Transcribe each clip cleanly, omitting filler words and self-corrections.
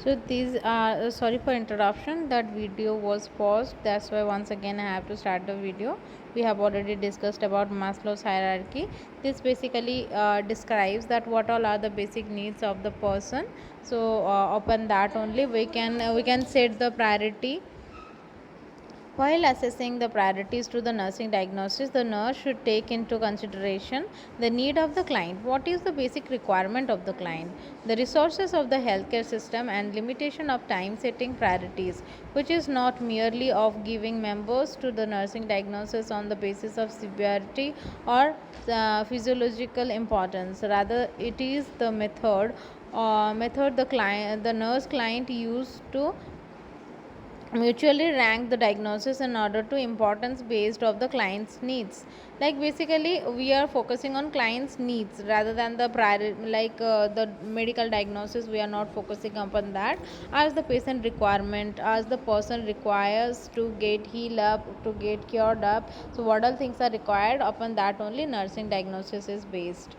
So these are sorry for interruption. That video was paused. That's why once again I have to start the video. We have already discussed about Maslow's hierarchy. This basically describes that what all are the basic needs of the person. So upon that only we can set the priority. While assessing the priorities to the nursing diagnosis, the nurse should take into consideration the need of the client. What is the basic requirement of the client? The resources of the healthcare system and limitation of time setting priorities, which is not merely of giving members to the nursing diagnosis on the basis of severity or physiological importance. Rather, it is the method the nurse client used to mutually rank the diagnosis in order to importance based of the client's needs. Like basically we are focusing on client's needs rather than the prior, the medical diagnosis. We are not focusing upon that as the patient requirement, as the person requires to get healed up, to get cured up. So what all things are required, upon that only nursing diagnosis is based.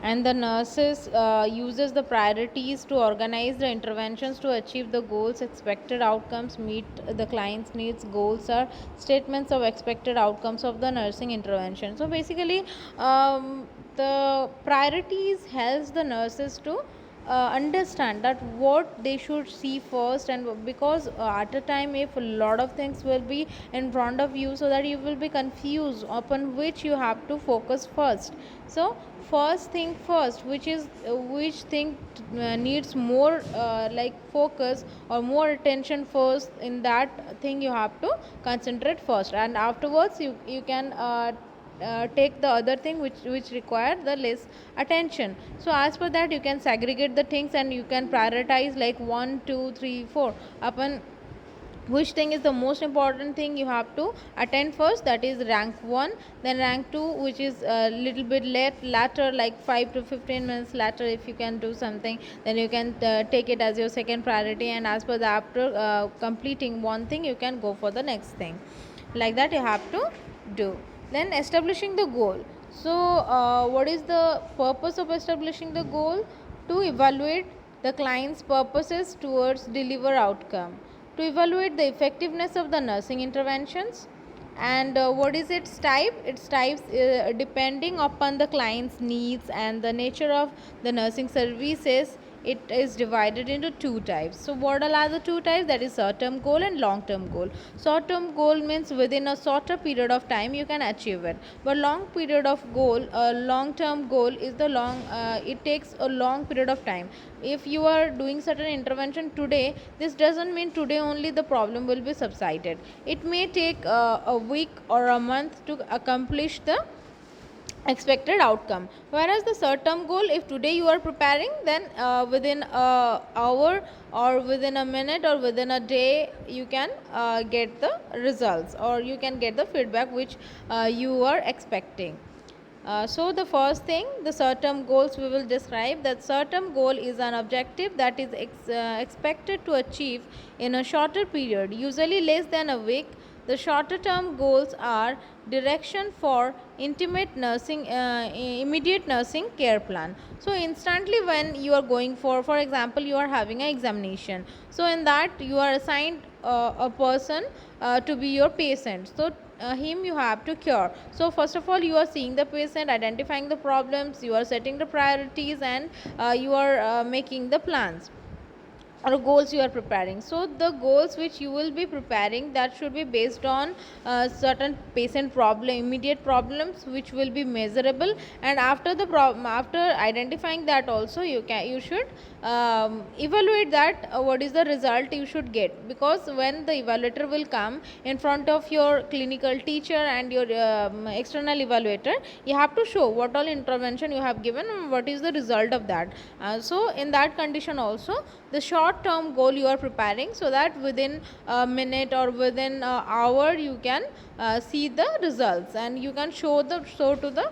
And the nurses uses the priorities to organize the interventions to achieve the goals. Expected outcomes meet the client's needs. Goals are statements of expected outcomes of the nursing intervention. So basically the priorities helps the nurses to understand that what they should see first. And because at a time if a lot of things will be in front of you, so that you will be confused upon which you have to focus first. So first thing first, which thing needs more focus or more attention first, in that thing you have to concentrate first, and afterwards you can take the other thing which require the less attention. So as per that you can segregate the things and you can prioritize like 1 2 3 4 upon which thing is the most important thing you have to attend first, that is rank 1. Then rank 2, which is a little bit later, like 5 to 15 minutes later, if you can do something, then you can take it as your second priority. And as per the after completing one thing, you can go for the next thing. Like that you have to do. Then establishing the goal. So what is the purpose of establishing the goal? To evaluate the client's purposes towards deliver outcome, to evaluate the effectiveness of the nursing interventions. And what is its type? Its types depending upon the client's needs and the nature of the nursing services, it is divided into two types. So what are the two types? That is short term goal and long term goal. Short term goal means within a shorter period of time you can achieve it, but long period of goal, long term goal is the long it takes a long period of time. If you are doing certain intervention today, this doesn't mean today only the problem will be subsided. It may take a week or a month to accomplish the expected outcome. Whereas the short term goal, if today you are preparing, then within a hour or within a minute or within a day you can get the results, or you can get the feedback which you are expecting. So the first thing, the short term goals we will describe. That short term goal is an objective that is expected to achieve in a shorter period, usually less than a week. The shorter term goals are direction for immediate nursing care plan. So instantly when you are going for example, you are having an examination. So in that you are assigned a person to be your patient. So him you have to cure. So first of all you are seeing the patient, identifying the problems, you are setting the priorities, and you are making the plans or goals you are preparing. So the goals which you will be preparing, that should be based on certain patient problem, immediate problems which will be measurable. And after the problem, after identifying that also, you should evaluate that what is the result you should get. Because when the evaluator will come in front of your clinical teacher and your external evaluator, you have to show what all intervention you have given and what is the result of that. So in that condition also, the short term goal you are preparing, so that within a minute or within an hour you can see the results, and you can show to the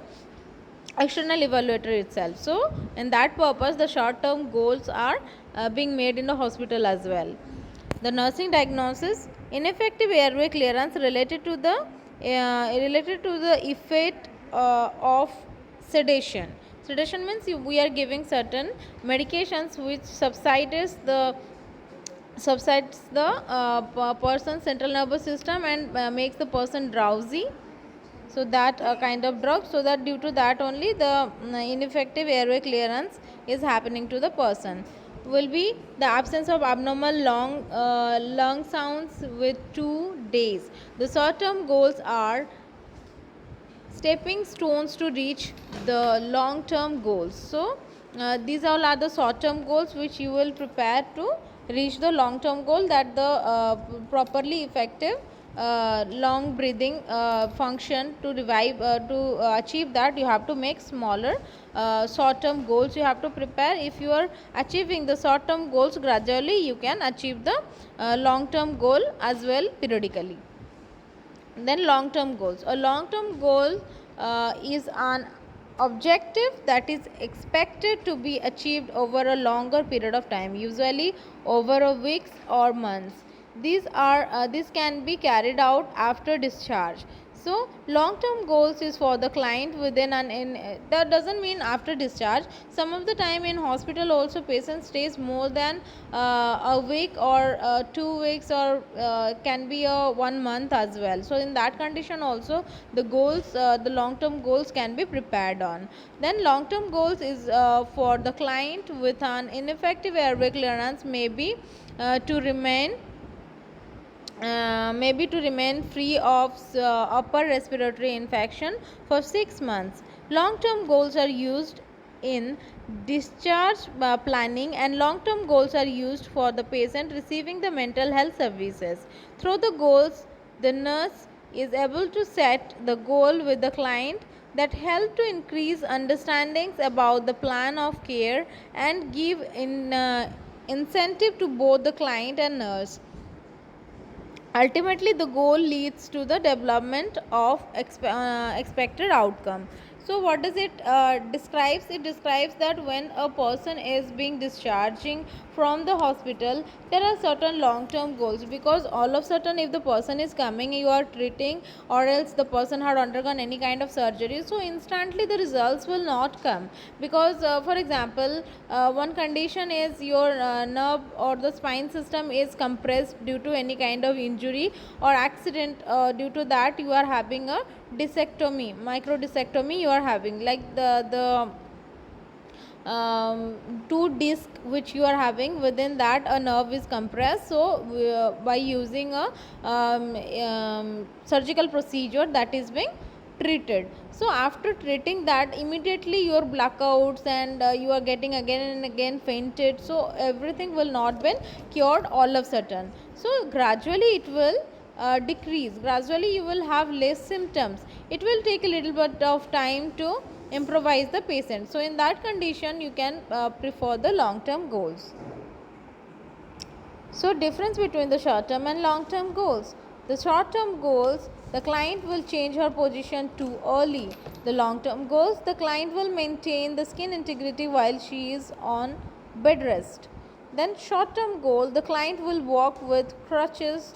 external evaluator itself. So in that purpose the short term goals are being made in the hospital as well. The nursing diagnosis: ineffective airway clearance related to the effect of sedation. Sedation means we are giving certain medications which subsides the person's central nervous system and makes the person drowsy. So that kind of drug, so that due to that only the ineffective airway clearance is happening to the person. Will be the absence of abnormal lung sounds with 2 days. The short term goals are stepping stones to reach the long term goals. So these all are the short term goals which you will prepare to reach the long term goal, that the properly effective long breathing function to revive to achieve that. You have to make smaller short term goals you have to prepare. If you are achieving the short term goals gradually, you can achieve the long term goal as well periodically. Then long term goals. A long term goal is an objective that is expected to be achieved over a longer period of time, usually over a weeks or months. These can be carried out after discharge. So long term goals is for the client within that doesn't mean after discharge. Some of the time in hospital also patient stays more than a week or 2 weeks, or can be a 1 month as well. So in that condition also the goals, the long term goals can be prepared on. Then long term goals is for the client with an ineffective airway clearance, maybe to remain free of upper respiratory infection for 6 months. Long term goals are used in discharge planning, and long term goals are used for the patient receiving the mental health services. Through the goals, the nurse is able to set the goal with the client that help to increase understandings about the plan of care and give incentive to both the client and nurse. Ultimately, the goal leads to the development of expected outcome. So what does it describes? It describes that when a person is being discharging from the hospital, there are certain long term goals, because all of a sudden if the person is coming, you are treating, or else the person had undergone any kind of surgery, so instantly the results will not come. Because for example, one condition is your nerve or the spine system is compressed due to any kind of injury or accident. Due to that you are having a discectomy, micro discectomy you are having, like the two disc which you are having, within that a nerve is compressed. So by using a surgical procedure that is being treated. So after treating that, immediately your blackouts and you are getting again and again fainted, so everything will not be cured all of sudden. So gradually it will decrease, gradually you will have less symptoms. It will take a little bit of time to improvise the patient. So in that condition you can prefer the long term goals. So difference between the short term and long term goals. The short term goals, the client will change her position too early. The long term goals, the client will maintain the skin integrity while she is on bed rest. Then short term goal, the client will walk with crutches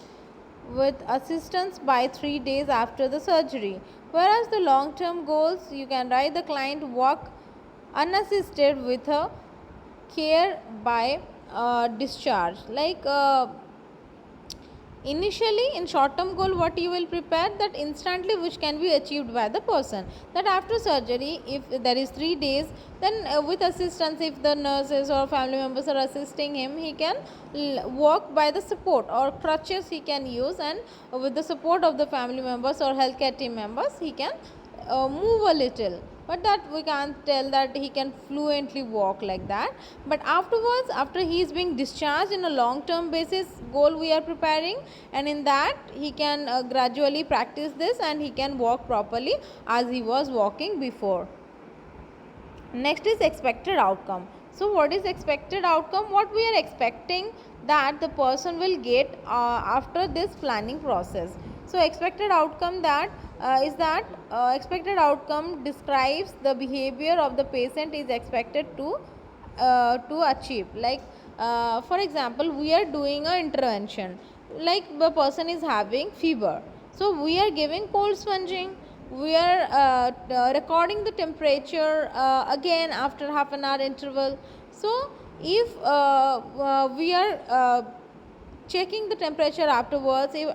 with assistance by 3 days after the surgery. Whereas the long term goals, you can write the client walk unassisted with her care by discharge. Like initially in short term goal, what you will prepare, that instantly which can be achieved by the person, that after surgery if there is 3 days, then with assistance, if the nurses or family members are assisting him, he can walk by the support or crutches he can use, and with the support of the family members or healthcare team members he can move a little. But that we can't tell that he can fluently walk like that. But afterwards, after he is being discharged, in a long term basis goal we are preparing, and in that he can gradually practice this and he can walk properly as he was walking before. Next is expected outcome. So what is expected outcome? What we are expecting that the person will get after this planning process. So expected outcome expected outcome describes the behavior of the patient is expected to achieve. Like for example, we are doing a intervention, like the person is having fever, so we are giving cold sponging. we are recording the temperature again after half an hour interval. So if we are checking the temperature afterwards, if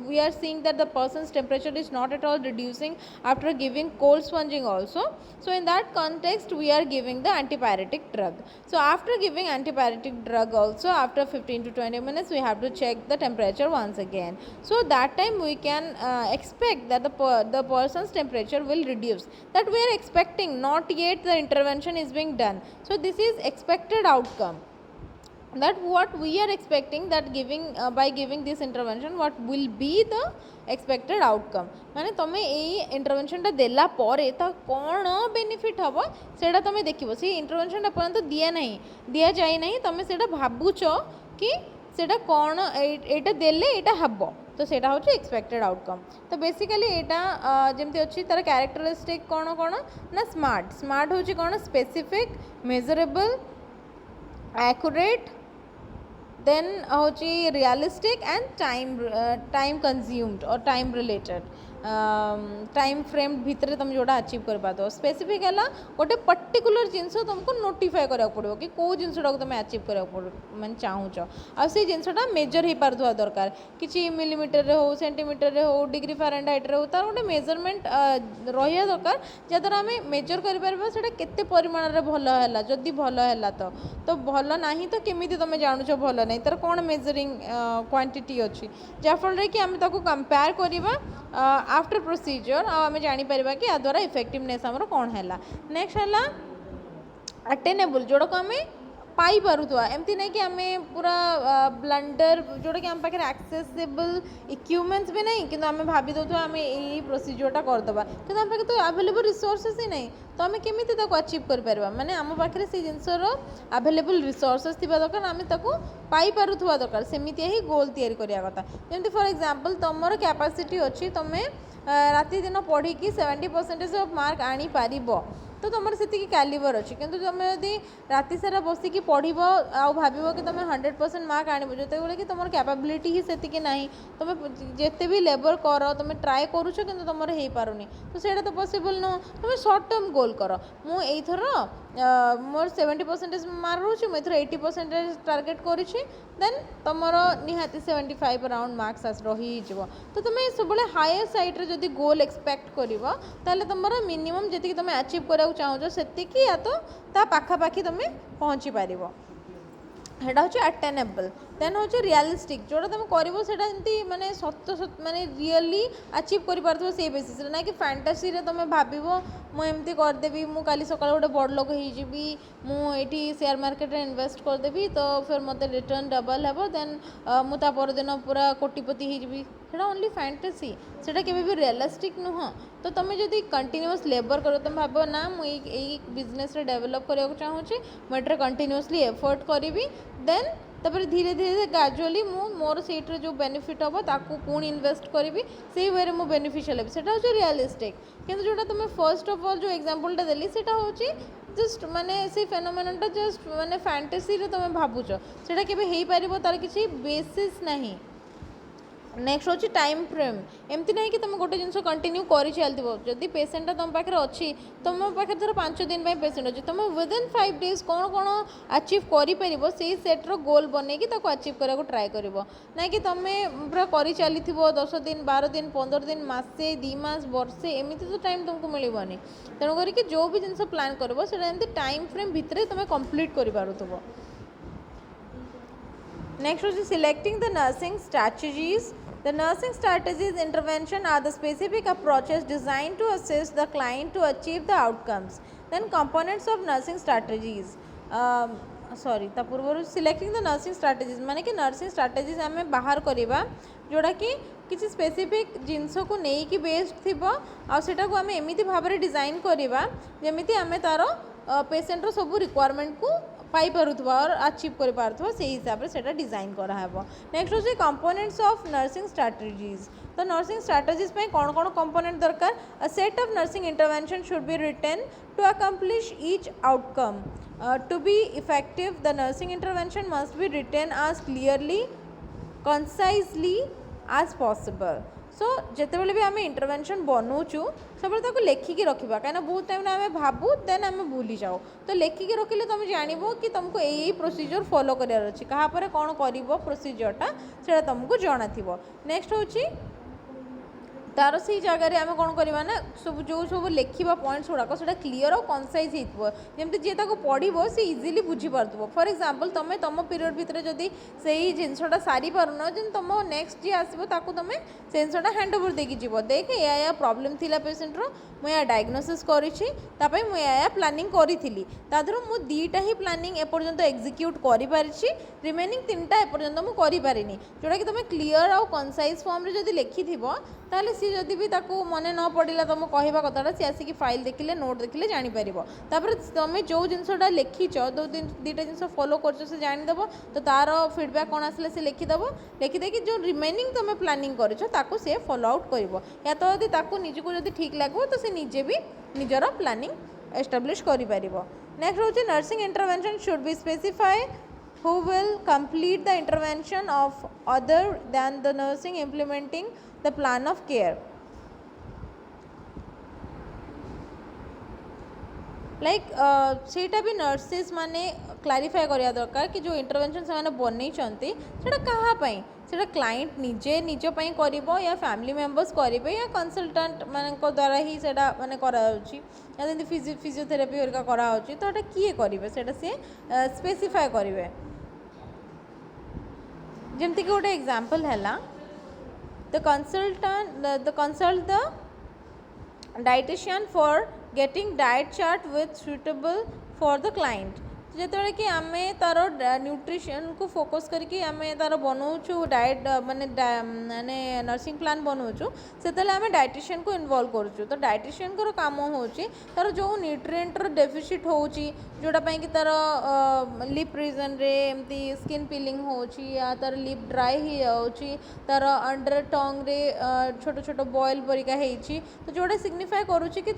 we are seeing that the person's temperature is not at all reducing after giving cold sponging also, so in that context we are giving the antipyretic drug. So after giving antipyretic drug also, after 15 to 20 minutes we have to check the temperature once again. So that time we can expect that the person's temperature will reduce. That we are expecting, not yet the intervention is being done. So this is expected outcome, that what we are expecting, that giving by giving this intervention what will be the expected outcome. माने तमे ए intervention टा देला परे ता कोन benefit हबो सेटा तमे देखिबो. से इंटरवेंशन टा पर्यंत दिया नहीं, दिया जाय नहीं, तमे सेटा भाबुचो कि सेटा कोन एटा देले एटा हबो, तो सेटा होची एक्सपेक्टेड आउटकम. तो बेसिकली एटा जेमती अछि तार कैरेक्टरिस्टिक कोन कोन ना स्मार्ट. स्मार्ट होची कोन specific, measurable, accurate, then hochi realistic and time consumed or time related. Time frame भितर तुम जोड़ा अचीव कर पातो. स्पेसिफिक है गोटे पर्टिकुलर जिनस तुमको नोटिफाई करा पड़ो कि कौ जिनसटा को तुम अचीव करा मैं चाहूच, आ से जिनसटा मेजर हो पार दरकार. कि मिलीमीटर हो, सेंटीमीटर हो, डिग्री फारेनहाइट हो, तार गोटे मेजरमेंट रहा दरकार जहाँद्वारा आम मेजर कर केते परिमाण में भल है. जदि भल है तो भल ना तो केमी तुम जानूच भल ना, तार कौन मेजरिंग क्वांटिटी अच्छी जहाँफल कि आम कंपेयर करवा आफ्टर प्रोसीजर आम जापर कि या द्वारा इफेक्टिवनेस आमर कौन है. नेक्स्ट है अटेनेबल, जोड़ा को आम पाई पारुथवा. एमती नहीं कि आम पूरा ब्लंडर जोटा कि आम पाखे एक्सेसिबल इक्विपमेंट्स भी नहीं कि आम भाभी दौथवा आम यही प्रोसीजरटा करदे कि आम पाखे तो अवेलेबल रिसोर्सेस ही नहीं, तो आम केमी अचीव कर माने आम पाखे से जिनसर अवेलेबल रिसोर्सेस थी दरकार, आम पाई पारुथवा दरकार. सेमिति ही गोल तैयारी करिया कथा. जेमती फॉर एग्जांपल तुमर कैपेसिटी अच्छी, तुम राति दिन पढ़ी 70% ऑफ मार्क आनी पारिबो, तो तुम से कैलिबर अच्छी. किंतु तुम यदि राति सारा बसिकी पढ़ आ भाव कि तुम 100% मार्क आण जो कि तुम कैपेबिलिटी ही से ना, तुम जिते भी लेबर कर तुम ट्राए करुच कि तुम हो पारुनी, तो सैटा तो पॉसिबल नुह. तुम शॉर्ट टर्म गोल कर, मुझर मोर 70% मार्क रोचे, मुझे 80% टार्गेट करुँच, देन तुम निहाती 75 अराउंड मार्क्स रही. तो तुम सब हायर साइड रे जदि गोल एक्सपेक्ट कर तुम मिनिमम जी तुम अचीव कर चाहूँ से या तो ता पाखापाखि तुम पहुँची पार. हेटा हूँ अटेनेबल. देन हूँ रियलिस्टिक, जोटा तुम कर माने सत माने रियली अचीव कर पार से बेसिस ना कि फैंटासी रे तुम भाव मुझे करदेवी, मु काली सकाल गोटे बड़ लोक होजी, मुझे शेयर मार्केट रे इन्वेस्ट करदेवी, तो फिर मत रिटर्न डबल हे, देन मुझे परदिन पूरा कोटिपति होजी. सेटा ओनली फैंटासी, सेटा केबे भी रियलिस्टिक नुह. तो तुम जदि कंटिन्यूअस लेबर कर, तुम भाव ना मुझे बिजनेस रे डेवलप करने चाहूँगी, मुझे कंटिन्यूअसली एफर्ट करी, देन तापर धीरे धीरे ग्रेजुअली मोर सेट्रे जो बेनिफिट हम ताकू पुणी इन्वेस्ट करी, से वे मु बेनिफिशियल है. सेटा हूँ रियलिस्टिक. किंतु जोटा तुम फर्स्ट ऑफ ऑल जो एग्जांपलटा देली सेटा हूँ जस्ट माने से फेनोमेननटा जस्ट माने फैंटेसी रे तुम भावुच, सेटा केबे हेई पारिबो तार किसी बेसिस नहीं. नेक्स्ट हूँ टाइम फ्रेम. एमती ना कि तुम गोटे जिन कंटिन्यू कर चलती, जदि पेसेंटा तुम पाखे अच्छी, तुम पाखे धर 5 दिन पेसेंट अच्छी, तुम विदिन 5 डेज कौन कौन अचीव कर सेट्र गोल बनईकि अचीव करने ट्राए कर ना कि तुम पूरा कर चली 10 दिन 12 दिन 15 दिन मसे 2 मास वर्षे एमती तो टाइम तुमको मिलनी. तेणुक जो भी जिन प्लां कर टाइम फ्रेम भितर तुम कंप्लीट कर पारुथबो. नेक्स्ट हूँ selecting the nursing strategies. The nursing strategies intervention are the specific approaches designed to assist the client to achieve the outcomes. Then components of nursing strategies. ता पूर्व selecting the nursing strategies माने कि nursing strategies आम बाहर करवा जोड़ा कि किसी स्पेसिफिक जिनस को लेकिन बेस्ड थी आटा को आम एमती भाव में डिजाइन करवा जमी आम तार पेसेंटर सब रिक्वायरमेंट को पाई पारुथबा और अचीव कर पारुथबा से हिसाब से सेटा डिजाइन कराहब. नेक्स्ट हूँ कंपोनेंट्स ऑफ नर्सिंग स्ट्रैटेजीज. तो नर्सिंग स्ट्रैटेजीज पे कौन कौन कंपोनेंट दरकार. A set of nursing intervention should be written to accomplish each outcome. To be effective, the nursing intervention must be written as clearly, concisely as possible. सो जितेबाला भी आम intervention बनाऊँ सब लेखिकी रखा कहीं बहुत टाइम आम भावु देन आम भूली जाओ तो लेखिकी रखिले तुम जान कि तुमको यही प्रोसीजर फॉलो करार अच्छी कहापर कौन कर प्रोसीजरटा से तुमको जना थी। नेक्स्ट हूँ तार से जगह आम कौन करवा ना सब जो सब लिखा पॉइंट्स गुड़ाक से क्लीयर और कनसाइज होमती जी पढ़ो सी इजिली बुझीपार। फॉर एग्जांपल तुम तुम पीरियड भितर जदि से जिनसा सारी पारन तुम नेक्स्ट जी आसो तुम से जिनसा हैंड ओवर देकी जीव देख या प्रॉब्लम थिला पेशेंटर मुझे डायग्नोसिस करी मुझे प्लानिंग करी तादर मु दीटा ही प्लानिंग एपर्यंत एग्जीक्यूट करी रिमेनिंग तीनटा एपर्यंत मुझे करें जोटा कि तुम क्लीयर आउ कनसाइज फॉर्म जब लिखि ताले सी जदि भी ताको मन न पड़ा तुम कहवा कथाटा सी आसिक फाइल देखिले नोट देखिले जापर तापर तुम जो जिनसा लिखिच दो दीटा जिन फॉलो कर जानीदेव तो तार फीडबैक कौन आसला सी लिखिदेव लिखिदेकि जो रिमेनिंग तुम प्लानिंग कर सी फॉलो आउट कर या तो यदि निजको जब ठीक लगे तो सी निजे भी निजर प्लानिंग एस्टाब्लिश कर। नेक्स्ट हूँ nursing intervention should B specify who will complete the intervention of other than the nursing implementing the plan of care. Like सेटा भी नर्सेस माने क्लारिफाई करिया दरकार कि जो इंटरवेंशन से माने बनई सेटा कहा पई सेटा क्लाइंट निजे निज पई करिवो या फैमिली मेंबर्स करिवे या कंसल्टेंट मानक द्वारा ही सेटा माने करा होची या जंती फिजियोथेरेपी हरका करा होची तो एटा किए करिवे सेटा से स्पेसिफाई करिवे। जमती कि गोटे एग्जांपल है the consult the dietitian for getting diet chart with suitable for the client जिते कि आम तार न्यूट्रिशन को फोकस करके आम तार बनाऊँ डाइट माने माने नर्सिंग प्लान बनाऊँ से आम डाइटिशियन को इन्वॉल्व करुँ तो डाइटिशियन को काम हो तार जो न्यूट्रिएंटर डेफिसिट हो जोटापाई कि तार लिप रीजन रे एमती स्किन पिलिंग हो तार लिप ड्राई ही जाऊँगी तार अंडर टंग रे छोट छोट बॉयल परिका होती तो जोटा सिग्निफाई करुँच कि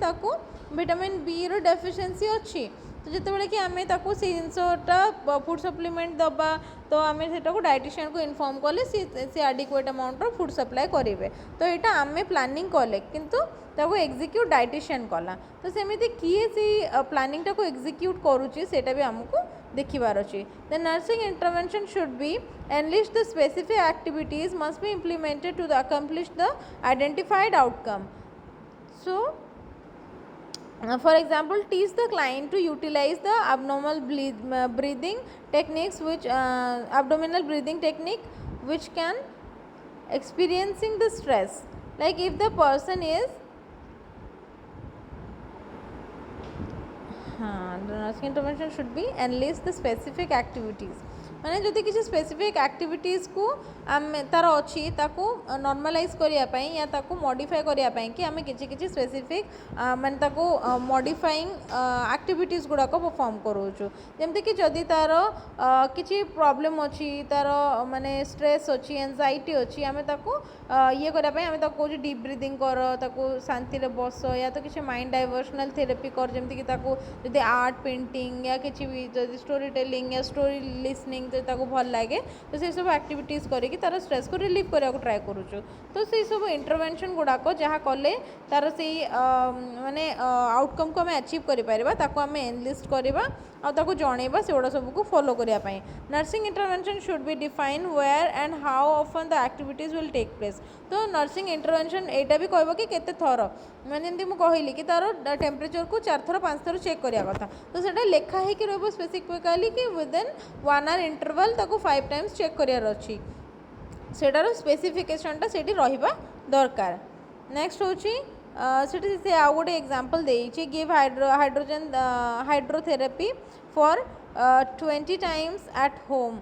विटामिन बी रो डेफिशिएंसी अच्छी तो जिते कि आम से जिनसा फूड सप्लीमेंट दबा तो आम से डाइटिशियन को इनफॉर्म कले सी एडिक्वेट अमाउंट फूड सप्लाई करेंगे तो यहाँ आम प्लानिंग कले किंतु ताको एग्जीक्यूट डाइटिशियन कला तो सेमती किए सी प्लानिंग टाको एग्जीक्यूट करुच्ची सेटा भी आमको देखिबार अच्छी। The nursing intervention should be enlist the specific activities must be implemented to accomplish the identified outcome. So for example teach the client to utilize the abnormal breathing techniques which abdominal breathing technique which can experiencing the stress like if the person is the nursing intervention should be enlist the specific activities माने जदि किसी specific activities को आम तार अच्छी normalise करने या ताको मॉडिफाई करने कि आम कि स्पेसिफिक माने ताको मॉडिफाइंग एक्टिविटीज़ गुड़ाक परफॉर्म करूँ जमती कि जदि तार किसी प्रॉब्लम अच्छी तार माने स्ट्रेस अच्छी एंजाइटी अच्छी आम ताको ये करने आम ताको कहूँ डीप ब्रीदिंग कर ताको शांति रे बस या तो किसी माइंड डाइवर्सनल थेरेपी कर जमती कि ताको जदि आर्ट पेंटिंग या किसी भी जदि स्टोरी टेलिंग या स्टोरी लिसनिंग तो भल लगे तो से सब एक्टिविटीज करके तार स्ट्रेस को रिलीव करने को ट्राए करूँ तो से सब इंटरवेंशन गुड़ाक जहाँ कले तार से माने आउटकम को आम अचीव करें एनलिस्ट करवा आउ जनइबा से गुड़ा सबको फॉलो करने। Nursing intervention should be define where and how often the activities will take place तो नर्सिंग इंटरवेंशन यहाँ भी कहब कि केते थर मैंने जमी कहली कि तार टेम्परेचर को 4 थर 5 थर चेक करा कथा तो से लिखाही रही स्पेसिफिकाली कि within 1 hour interval 5 times check करार अच्छी सेटार स्पेसिफिकेशनटा से रहा दरकार। नेक्स्ट हूँ से आउ गोटे एग्जांपल देइछि give hydrogen hydrotherapy for 20 times at home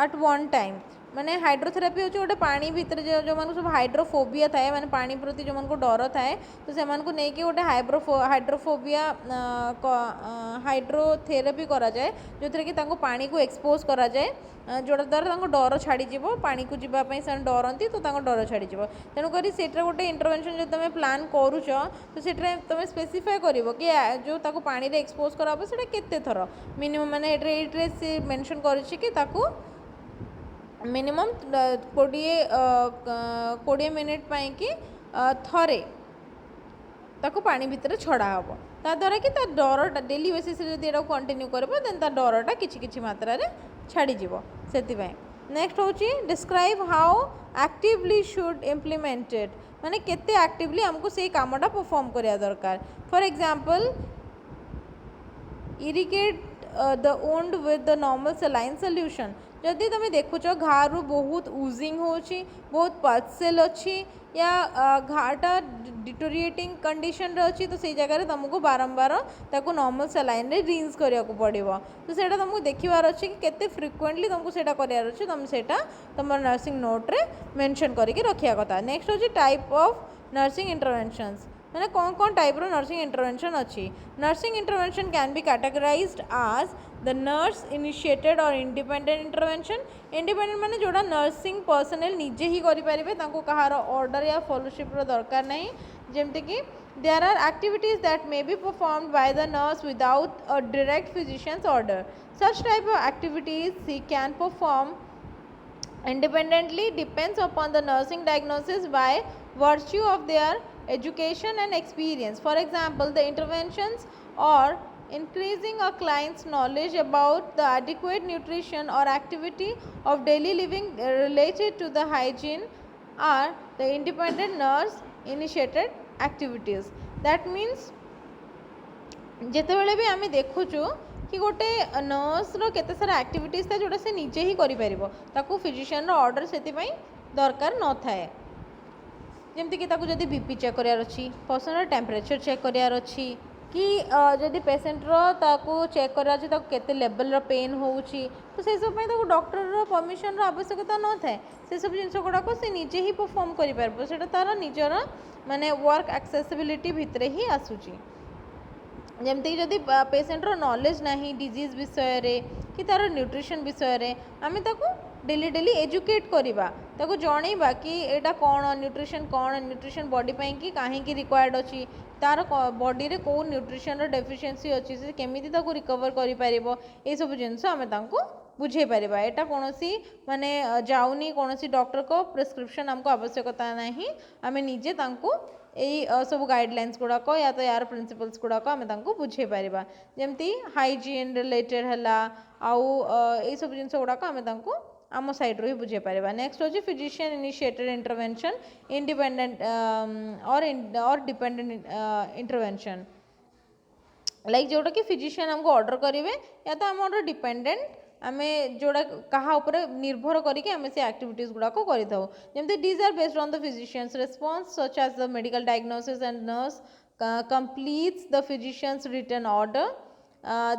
at one time माने हाइड्रोथेरेपी होची गोटे पानी भितर जो मन सब हाइड्रोफोबिया थाए माने पानी प्रति जो मन को डर थाए तो से मन को नेकी गोटे हाइड्रोफोबिया हाइड्रोथेरेपी करा जाए जो थे कि तांको पानी को एक्सपोज करा जाए जोटा द्वारा तांको डर छाड़ी जीवो पानी को जीवाई से डरती तो तांको डर छाड़ी जीवो तेणुक सेटा गोटे इंटरवेंशन जो तुम प्लान करुच तो सेटा तुम स्पेसिफाई कर कि जो ताको पानी रे एक्सपोज करा सेटा केते थर मिनिमम माने से मेंशन करिछि कि ताको मिनिमम 20 मिनिट पाई कि थरे ताको पानी भितर छड़ा हम ताद्वारा कि डरटा डेली बेसिस जब कंटिन्यू कर देन डरटा कि मात्रा छाड़ीज से नेक्स्ट हूँ describe how actively should implemented माने केते एक्टिवली आमको से कामटा परफॉर्म करिया दरकार for example irrigate the wound with the normal saline solution जदि तुम देखुच घारू बहुत ऊजिंग होची बहुत पल्सेल अच्छी या घाटा डिटोरिएटिंग कंडीशन रे अच्छी तो से जगह तुमको बारंबार ताको नॉर्मल सलाइन रे रिंस करिया को पड़िबो तो सेटा तुमको देखिबार अछि कि केते फ्रिक्वेंटली तुमको सेटा करियार अछि तुम सेटा तुम नर्सिंग नोट रे मेंशन करके रखिया कथा नेक्स्ट होची टाइप ऑफ नर्सिंग इंटरवेंशंस मैंने कौन कौन टाइप रो नर्सिंग इंटरवेंशन अच्छी nursing intervention can be categorised आज द नर्स इनिशिएटेड और इंडिपेंडेंट इंटरवेंशन इंडिपेंडेंट माने जोड़ा नर्सिंग पर्सनल निजे ही करि परिबे तांको कहार ऑर्डर या फॉलोशिप रो दरकार नहीं जेमते कि there are activities that may be performed by the nurse without a direct physicians order such type of activities she can perform independently depends upon the nursing diagnosis by virtue of their education and experience. For example, the interventions or increasing a client's knowledge about the adequate nutrition or activity of daily living related to the hygiene are the independent nurse initiated activities. That means ଯେତେବେଳେ भी आम देखुचु कि गोटे nurse रो केते सारा activities था जोटा से निजे ही करि परिबो ताकू फिजिशियन रो ऑर्डर सेति पई दरकार न थाए जेमति कि ताकू जदी बीपी चेक करियार अछि पर्सनल टेम्परेचर चेक करियार अछि कि जदी पेशेंट रो ताकू चेक करियार अछि ताकू केते लेवल रो पेन होउछि तो से सब पई ताकू डॉक्टर रो परमिशन रो आवश्यकता न थाए से सब जिंस गुडा को से निजे ही परफॉर्म करि परबो सेटा तार निजर माने वर्क एक्सेसिबिलिटी भितरे ही आसुछि जमती जदि पेशेंट रो नॉलेज नहीं डिजीज विषय रे कि तार न्यूट्रिशन विषय रे आमे ताको डेली डेली एजुकेट करिबा ताको जणैबा कि एटा कोन न्यूट्रिशन बॉडी पई कि काहे कि रिक्वायर्ड अछि तार बॉडी रे को न्यूट्रिशन रो डेफिशिएंसी अछि से केमिति ताको रिकवर करि परिबो ए सब जिंस आमे ताको बुझे पारिबा एटा कोनोसी माने जाउनी कोनोसी डॉक्टर को प्रिस्क्रिप्शन हमको आवश्यकता नहीं आमे निजे तांको यही सब गाइडलाइंस गुड़ाक या तो यार प्रिंसिपल्स गुड़ाक आम बुझे पारिबा जेमती हाइजीन रिलेटेड है आउ यही सब जिन गुड़ाक आम आम साइड रो ही बुझे पारिबा नेक्स्ट होची फिजिशियन इनिशिएटेड इंटरवेंशन इंडिपेंडेंट और डिपेंडेंट इंटरवेंशन लाइक जोटा कि फिजिशियन हमको ऑर्डर करेंगे या तो आम डिपेंडेंट आमे जोड़ा कहा ऊपर निर्भर करके आमे से एक्टिविटीज गुड़ा को करि थाउ जेमते these are based on the physicians response such as the medical diagnosis and nurse completes the physician's written order.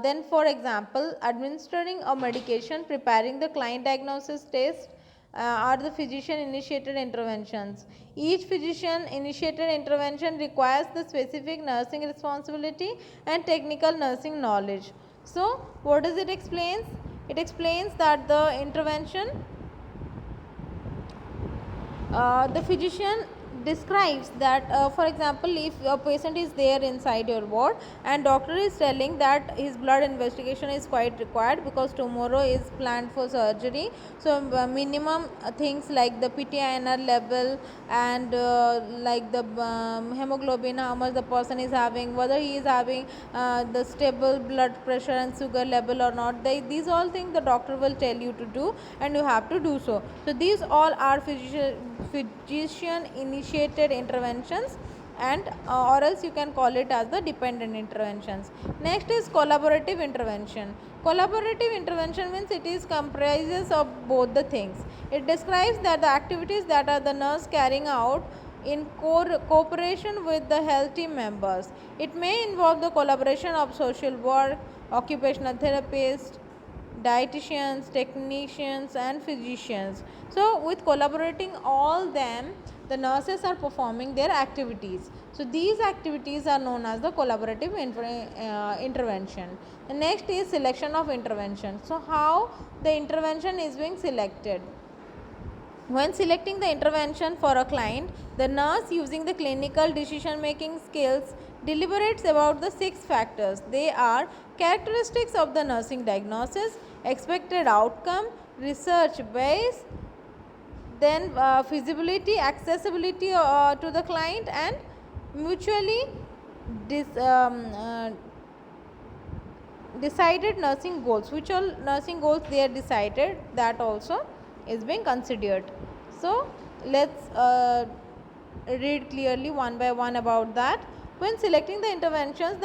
Then for example administering a medication, preparing the client diagnosis test are the physician initiated interventions. Each physician initiated intervention requires the specific nursing responsibility and technical nursing knowledge. So what does it explains? It explains that the intervention, the physician describes that for example if a patient is there inside your ward and doctor is telling that his blood investigation is quite required because tomorrow is planned for surgery, so minimum things like the PTINR level and like the hemoglobin, how much the person is having, whether he is having the stable blood pressure and sugar level or not, these all things the doctor will tell you to do and you have to do so. So these all are physician initiated interventions and or else you can call it as the dependent interventions. Next is collaborative intervention. Collaborative intervention means it is comprises of both the things. It describes that the activities that are the nurse carrying out in cooperation with the health team members. It may involve the collaboration of social work, occupational therapists, dietitians, technicians and physicians. So with collaborating all them, the nurses are performing their activities. So these activities are known as the collaborative intervention. The next is selection of intervention. So how the intervention is being selected? When selecting the intervention for a client, the nurse using the clinical decision making skills deliberates about the 6 factors. They are characteristics of the nursing diagnosis, expected outcome, research base, then feasibility, accessibility to the client, and mutually dis- um, uh, decided nursing goals. Which all nursing goals they are decided, that also is being considered. So let's read clearly one by one about that. When selecting the interventions,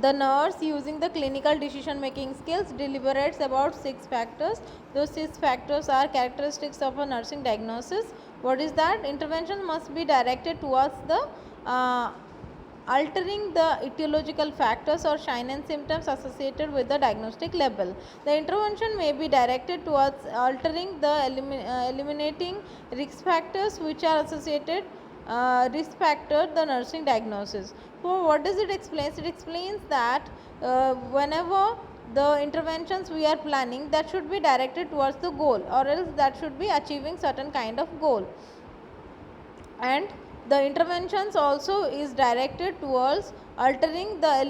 the nurse, using the clinical decision making skills, deliberates about 6 factors. Those 6 factors are characteristics of a nursing diagnosis. What is that? Intervention must be directed towards the uh, altering the etiological factors or signs and symptoms associated with the diagnostic label. The intervention may be directed towards altering the eliminating risk factors which are associated risk factor the nursing diagnosis. So what does it explains? It explains that whenever the interventions we are planning, that should be directed towards the goal, or else that should be achieving certain kind of goal. And the interventions also is directed towards altering the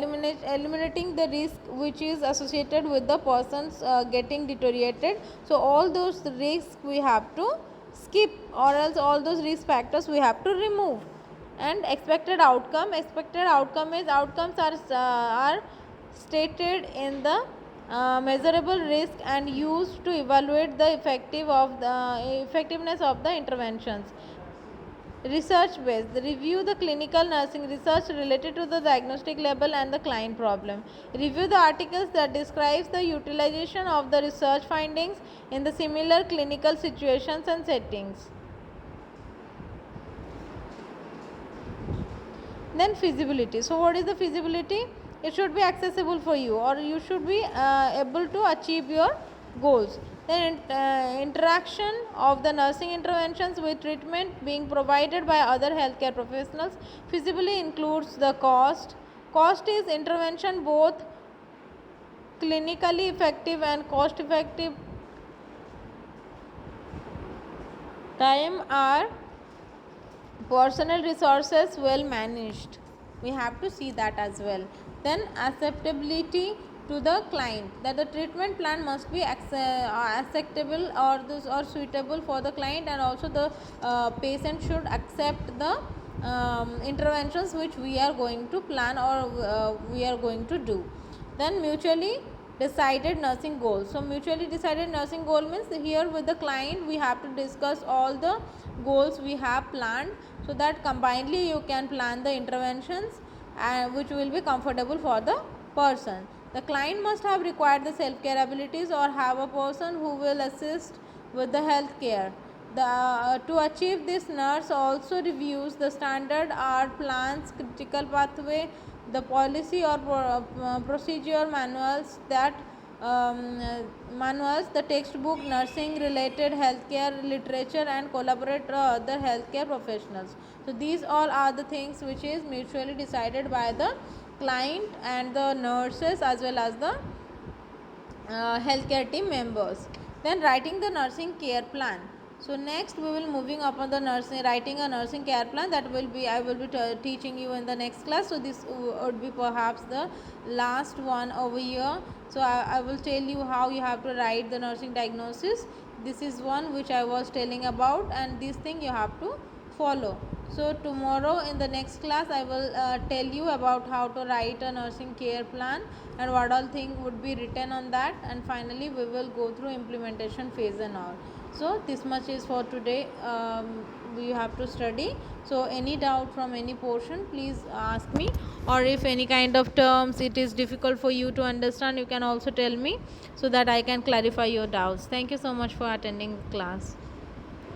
eliminating the risk which is associated with the persons getting deteriorated. So all those risks we have to skip, or else all those risk factors we have to remove. And expected outcome is outcomes are stated in the measurable risk and used to evaluate the effectiveness of the interventions. Research based. Review the clinical nursing research related to the diagnostic label and the client problem. Review the articles that describes the utilization of the research findings in the similar clinical situations and settings. Then feasibility. So what is the feasibility? It should be accessible for you, or you should be able to achieve your goals. Then interaction of the nursing interventions with treatment being provided by other healthcare professionals. Feasibly includes the cost. Cost is intervention both clinically effective and cost effective. Time are personal resources well managed. We have to see that as well. Then acceptability to the client, that the treatment plan must be acceptable or suitable for the client, and also the patient should accept the interventions which we are going to plan, or we are going to do. Then mutually decided nursing goals. So mutually decided nursing goal means here with the client we have to discuss all the goals we have planned, so that combinedly you can plan the interventions which will be comfortable for the person. The client must have required the self care abilities or have a person who will assist with the health care. To achieve this, nurse also reviews the standard art plans, critical pathway, the policy or procedure manuals, the textbook, nursing related healthcare literature, and collaborate other healthcare professionals. So these all are the things which is mutually decided by the client and the nurses as well as the healthcare team members. Then writing the nursing care plan. So next we will moving upon the writing a nursing care plan, that will be I will be teaching you in the next class. So this would be perhaps the last one over here. So I will tell you how you have to write the nursing diagnosis. This is one which I was telling about, and this thing you have to follow. So tomorrow in the next class I will tell you about how to write a nursing care plan and what all thing would be written on that, and finally we will go through implementation phase and all. So this much is for today. We have to study. So any doubt from any portion, please ask me, or if any kind of terms it is difficult for you to understand, you can also tell me, so that I can clarify your doubts. Thank you so much for attending the class.